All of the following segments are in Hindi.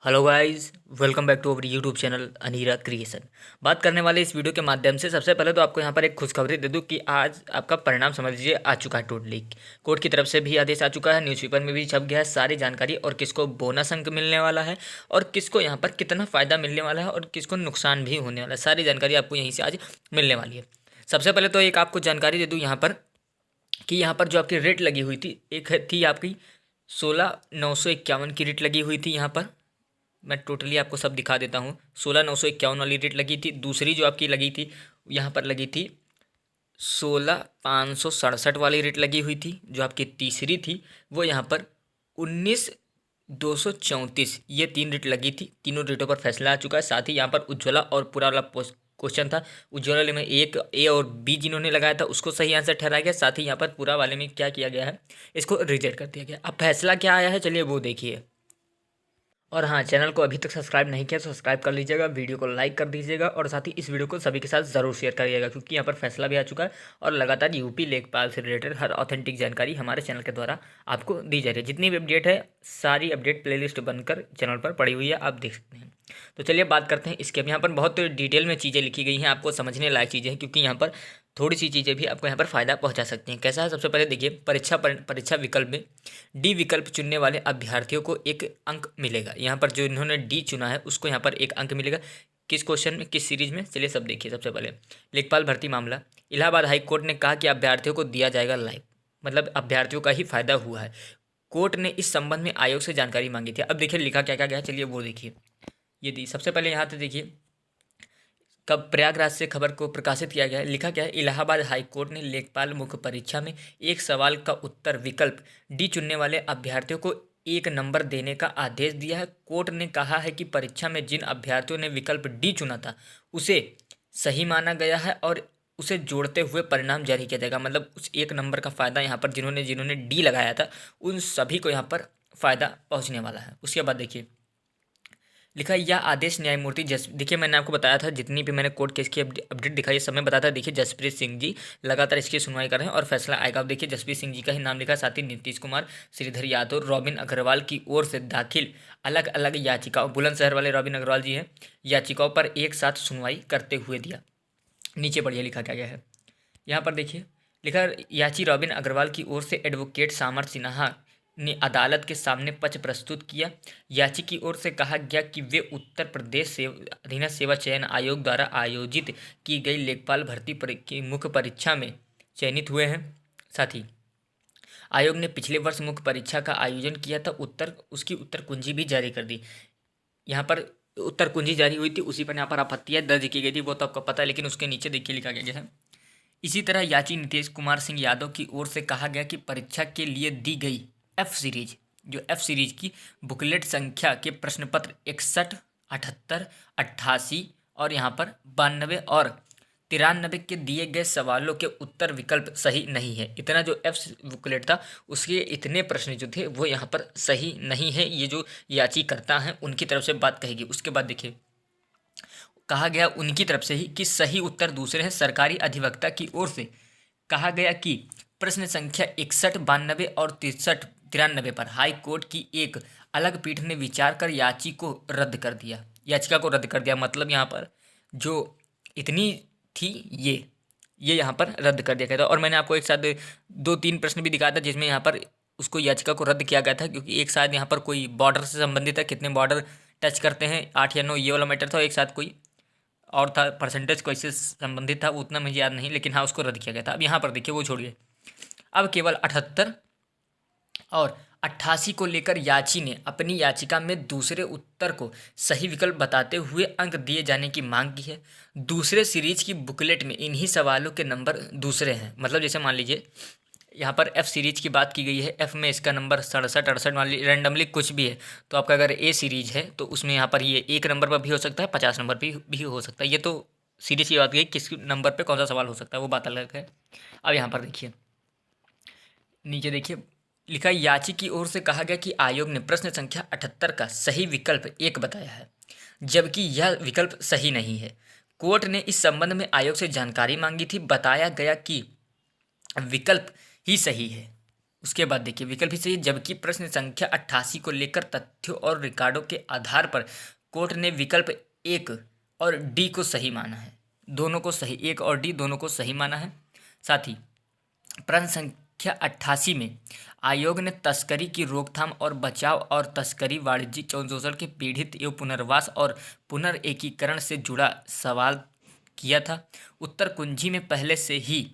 Hello guys, welcome back to our YouTube channel Anira Creation. बात करने वाले इस वीडियो के माध्यम से सबसे पहले तो आपको यहाँ पर एक खुशखबरी दे दूँ कि आज आपका परिणाम समझ लीजिए आ चुका है। टोटली कोर्ट की तरफ से भी आदेश आ चुका है, न्यूज़पेपर में भी छप गया है सारी जानकारी, और किसको बोनस अंक मिलने वाला है और किसको यहाँ पर कितना फ़ायदा मिलने वाला है और किसको नुकसान भी होने वाला है। सारी जानकारी आपको यहीं से आज मिलने वाली है। सबसे पहले तो एक आपको जानकारी दे दूँ यहाँ पर कि यहाँ पर जो आपकी रेट लगी हुई थी, एक थी आपकी 16,951 की रेट लगी हुई थी। यहाँ पर मैं टोटली आपको सब दिखा देता हूँ। 16,951 वाली रेट लगी थी। दूसरी जो आपकी लगी थी यहाँ पर लगी थी 16,567 वाली रेट लगी हुई थी। जो आपकी तीसरी थी वो यहाँ पर 19,234, ये तीन रेट लगी थी। तीनों रेटों पर फैसला आ चुका है। साथ ही यहाँ पर उज्ज्वला और पूरा वाला क्वेश्चन था, उज्ज्वला वाले में एक ए और बी जिन्होंने लगाया था उसको सही आंसर ठहराया गया। साथ ही यहाँ पर पूरा वाले में क्या किया गया है, इसको रिजेक्ट कर दिया गया। अब फैसला क्या आया है चलिए वो देखिए। और हाँ, चैनल को अभी तक सब्सक्राइब नहीं किया तो सब्सक्राइब कर लीजिएगा, वीडियो को लाइक कर दीजिएगा और साथ ही इस वीडियो को सभी के साथ ज़रूर शेयर करिएगा, क्योंकि यहाँ पर फैसला भी आ चुका है और लगातार यूपी लेखपाल से रिलेटेड हर ऑथेंटिक जानकारी हमारे चैनल के द्वारा आपको दी जा रही है। जितनी भी अपडेट है सारी अपडेट प्लेलिस्ट बनकर चैनल पर पड़ी हुई है, आप देख सकते हैं। तो चलिए बात करते हैं इसके। अब यहाँ पर बहुत डिटेल में चीज़ें लिखी गई हैं, आपको समझने लायक चीज़ें हैं, क्योंकि यहाँ पर थोड़ी सी चीज़ें भी आपको यहाँ पर फ़ायदा पहुँचा सकती हैं। कैसा है, सबसे पहले देखिए, परीक्षा विकल्प में डी विकल्प चुनने वाले अभ्यर्थियों को एक अंक मिलेगा। यहाँ पर जो इन्होंने डी चुना है उसको यहाँ पर एक अंक मिलेगा। किस क्वेश्चन में, किस सीरीज में, चलिए सब देखिए। सबसे पहले लेखपाल भर्ती मामला, इलाहाबाद हाई कोर्ट ने कहा कि अभ्यर्थियों को दिया जाएगा लाइव, मतलब अभ्यर्थियों का ही फायदा हुआ है। कोर्ट ने इस संबंध में आयोग से जानकारी मांगी थी। अब देखिए लिखा क्या क्या गया, चलिए वो देखिए। ये दी सबसे पहले यहाँ से देखिए, कब प्रयागराज से खबर को प्रकाशित किया गया है। लिखा क्या है, इलाहाबाद हाई कोर्ट ने लेखपाल मुख्य परीक्षा में एक सवाल का उत्तर विकल्प डी चुनने वाले अभ्यर्थियों को एक नंबर देने का आदेश दिया है। कोर्ट ने कहा है कि परीक्षा में जिन अभ्यर्थियों ने विकल्प डी चुना था उसे सही माना गया है और उसे जोड़ते हुए परिणाम जारी किया जाएगा। मतलब उस एक नंबर का फ़ायदा यहाँ पर जिन्होंने जिन्होंने डी लगाया था उन सभी को यहाँ पर फ़ायदा पहुँचने वाला है। उसके बाद देखिए लिखा है, यह आदेश न्यायमूर्ति देखिए मैंने आपको बताया था, जितनी भी मैंने कोर्ट केस की अपडेट दिखाई है सब में बताया था। देखिए जसप्रीत सिंह जी लगातार इसकी सुनवाई कर रहे हैं और फैसला आएगा। अब देखिए जसप्रीत सिंह जी का ही नाम लिखा है, साथ ही नीतीश कुमार, श्रीधर यादव, रॉबिन अग्रवाल की ओर से दाखिल अलग अलग याचिकाओं, बुलंदशहर वाले रॉबिन अग्रवाल जी हैं, याचिकाओं पर एक साथ सुनवाई करते हुए दिया। नीचे पढ़िए लिखा क्या गया है। यहाँ पर देखिए लिखा है, याची रॉबिन अग्रवाल की ओर से एडवोकेट सामर्थ सिन्हा ने अदालत के सामने पक्ष प्रस्तुत किया। याची की ओर से कहा गया कि वे उत्तर प्रदेश अधीनस्थ सेवा चयन आयोग द्वारा आयोजित की गई लेखपाल भर्ती की मुख्य परीक्षा में चयनित हुए हैं। साथ ही आयोग ने पिछले वर्ष मुख्य परीक्षा का आयोजन किया था, उसकी उत्तर कुंजी भी जारी कर दी। यहाँ पर उत्तर कुंजी जारी हुई थी, उसी पर यहाँ पर आपत्तियाँ दर्ज की गई थी, वो तो आपको पता है, लेकिन उसके नीचे देखिए लिखा गया है। इसी तरह याची नीतीश कुमार सिंह यादव की ओर से कहा गया कि परीक्षा के लिए दी गई एफ सीरीज, जो एफ सीरीज की बुकलेट संख्या के प्रश्न पत्र 61, 78, 88 और यहाँ पर 92 और 93 के दिए गए सवालों के उत्तर विकल्प सही नहीं है। इतना जो एफ बुकलेट था उसके इतने प्रश्न जो थे वो यहाँ पर सही नहीं है। ये जो याचिकर्ता हैं उनकी तरफ से बात कहेगी। उसके बाद देखिए कहा गया उनकी तरफ से ही कि सही उत्तर दूसरे हैं। सरकारी अधिवक्ता की ओर से कहा गया कि प्रश्न संख्या 61, 92 और 63, 93 पर हाई कोर्ट की एक अलग पीठ ने विचार कर याचिका को रद्द कर दिया। मतलब यहाँ पर जो इतनी थी ये यहाँ पर रद्द कर दिया गया था। और मैंने आपको एक साथ 2-3 प्रश्न भी दिखाया था जिसमें यहाँ पर उसको याचिका को रद्द किया गया था, क्योंकि एक साथ यहाँ पर कोई बॉर्डर से संबंधित है, कितने बॉर्डर टच करते हैं 8 या 9, ये वाला मैटर था। एक साथ कोई और था, परसेंटेज कैसे संबंधित था वो उतना मुझे याद नहीं, लेकिन हाँ उसको रद्द किया गया था। अब यहाँ पर देखिए वो छोड़िए, अब केवल 78 और 88 को लेकर याची ने अपनी याचिका में दूसरे उत्तर को सही विकल्प बताते हुए अंक दिए जाने की मांग की है। दूसरे सीरीज की बुकलेट में इन्हीं सवालों के नंबर दूसरे हैं। मतलब जैसे मान लीजिए यहाँ पर एफ सीरीज की बात की गई है, एफ में इसका नंबर 67, 68 मान लीजिए रैंडमली कुछ भी है, तो आपका अगर ए सीरीज है तो उसमें यहाँ पर ये 1 नंबर पर भी हो सकता है, 50 नंबर भी हो सकता है। ये तो सीरीज की बात गई, किस नंबर पे कौन सा सवाल हो सकता है वो बात अलग है। अब यहाँ पर देखिए नीचे देखिए लिखा, याची की ओर से कहा गया कि आयोग ने प्रश्न संख्या 78 का सही विकल्प 1 बताया है, जबकि यह विकल्प सही नहीं है। कोर्ट ने इस संबंध में आयोग से जानकारी मांगी थी। बताया गया कि विकल्प ही सही है। उसके बाद देखिए विकल्प ही सही है, जबकि प्रश्न संख्या 88 को लेकर तथ्यों और रिकॉर्डों के आधार पर कोर्ट ने विकल्प 1 और डी को सही माना है। दोनों को सही, 1 और डी दोनों को सही माना है। साथ ही प्रश्न संख्या 88 में आयोग ने तस्करी की रोकथाम और बचाव और तस्करी, वाणिज्यिक शोषण के पीड़ित एवं पुनर्वास और पुनर्एकीकरण से जुड़ा सवाल किया था। उत्तर कुंजी में पहले से ही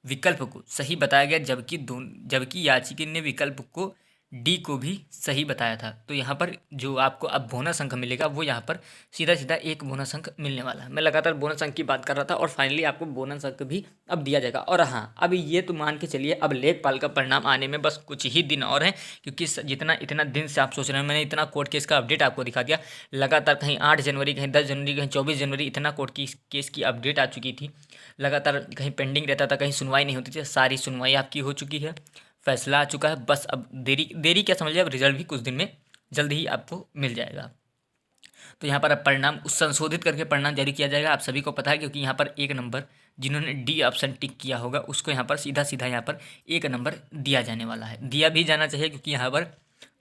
विकल्प को सही बताया गया, जबकि याचिका ने विकल्प को डी को भी सही बताया था। तो यहाँ पर जो आपको अब बोनस अंक मिलेगा वो यहाँ पर सीधा सीधा 1 बोनस अंक मिलने वाला है। मैं लगातार बोनस अंक की बात कर रहा था और फाइनली आपको बोनस अंक भी अब दिया जाएगा। और हाँ, अब ये तो मान के चलिए अब लेखपाल का परिणाम आने में बस कुछ ही दिन और हैं, क्योंकि इतना दिन से आप सोच रहे हैं, मैंने इतना कोर्ट केस का अपडेट आपको दिखा दिया। लगातार कहीं 8 जनवरी, कहीं 10 जनवरी, कहीं 24 जनवरी इतना कोर्ट की केस की अपडेट आ चुकी थी। लगातार कहीं पेंडिंग रहता था, कहीं सुनवाई नहीं होती थी। सारी सुनवाई आपकी हो चुकी है, फैसला आ चुका है। बस अब देरी क्या समझिए, अब रिजल्ट भी कुछ दिन में जल्द ही आपको मिल जाएगा। तो यहाँ पर अब परिणाम संशोधित करके परिणाम जारी किया जाएगा। आप सभी को पता है, क्योंकि यहाँ पर 1 नंबर जिन्होंने डी ऑप्शन टिक किया होगा उसको यहाँ पर सीधा सीधा यहाँ पर 1 नंबर दिया जाने वाला है, दिया भी जाना चाहिए, क्योंकि यहाँ पर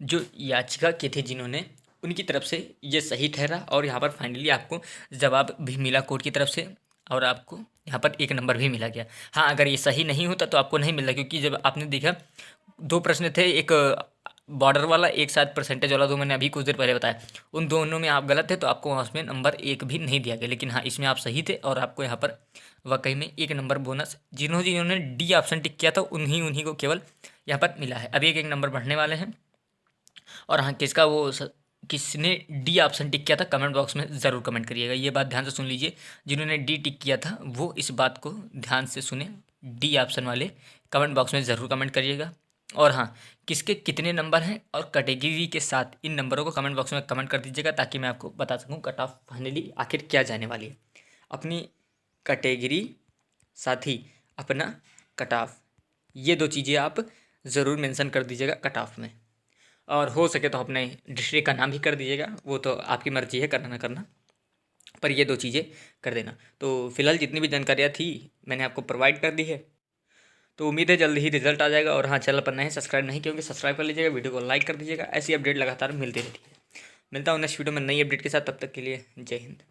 जो याचिका के थे जिन्होंने, उनकी तरफ से ये सही ठहरा और यहाँ पर फाइनली आपको जवाब भी मिला कोर्ट की तरफ से और आपको यहाँ पर 1 नंबर भी मिला गया। हाँ, अगर ये सही नहीं होता तो आपको नहीं मिलता, क्योंकि जब आपने देखा 2 प्रश्न थे, एक बॉर्डर वाला, एक साथ परसेंटेज वाला, जो मैंने अभी कुछ देर पहले बताया, उन दोनों में आप गलत थे तो आपको उसमें नंबर 1 भी नहीं दिया गया। लेकिन हाँ, इसमें आप सही थे और आपको यहाँ पर वाकई में 1 नंबर बोनस जिन्होंने डी ऑप्शन टिक किया था उन्हीं को केवल यहाँ पर मिला है। अभी 1 नंबर बढ़ने वाले हैं। और हाँ, किसने डी ऑप्शन टिक किया था कमेंट बॉक्स में ज़रूर कमेंट करिएगा। ये बात ध्यान से सुन लीजिए, जिन्होंने डी टिक किया था वो इस बात को ध्यान से सुने, डी ऑप्शन वाले कमेंट बॉक्स में ज़रूर कमेंट करिएगा। और हाँ, किसके कितने नंबर हैं और कैटेगरी के साथ इन नंबरों को कमेंट बॉक्स में कमेंट कर दीजिएगा, ताकि मैं आपको बता सकूँ कट ऑफ फाइनली आखिर क्या जाने वाली है। अपनी कैटेगरी साथ ही अपना कट ऑफ, ये 2 चीज़ें आप ज़रूर मेंशन कर दीजिएगा कट ऑफ में। और हो सके तो अपने डिस्ट्रिक्ट का नाम भी कर दीजिएगा, वो तो आपकी मर्जी है करना ना करना, पर ये 2 चीज़ें कर देना। तो फिलहाल जितनी भी जानकारियाँ थी मैंने आपको प्रोवाइड कर दी है। तो उम्मीद है जल्द ही रिजल्ट आ जाएगा। और हाँ, चैनल पर नए सब्सक्राइब नहीं किए सब्सक्राइब कर लीजिएगा, वीडियो को लाइक कर दीजिएगा। ऐसी अपडेट लगातार मिलती रहती है। मिलता हूँ नेक्स्ट वीडियो में नई अपडेट के साथ, तब तक के लिए जय हिंद।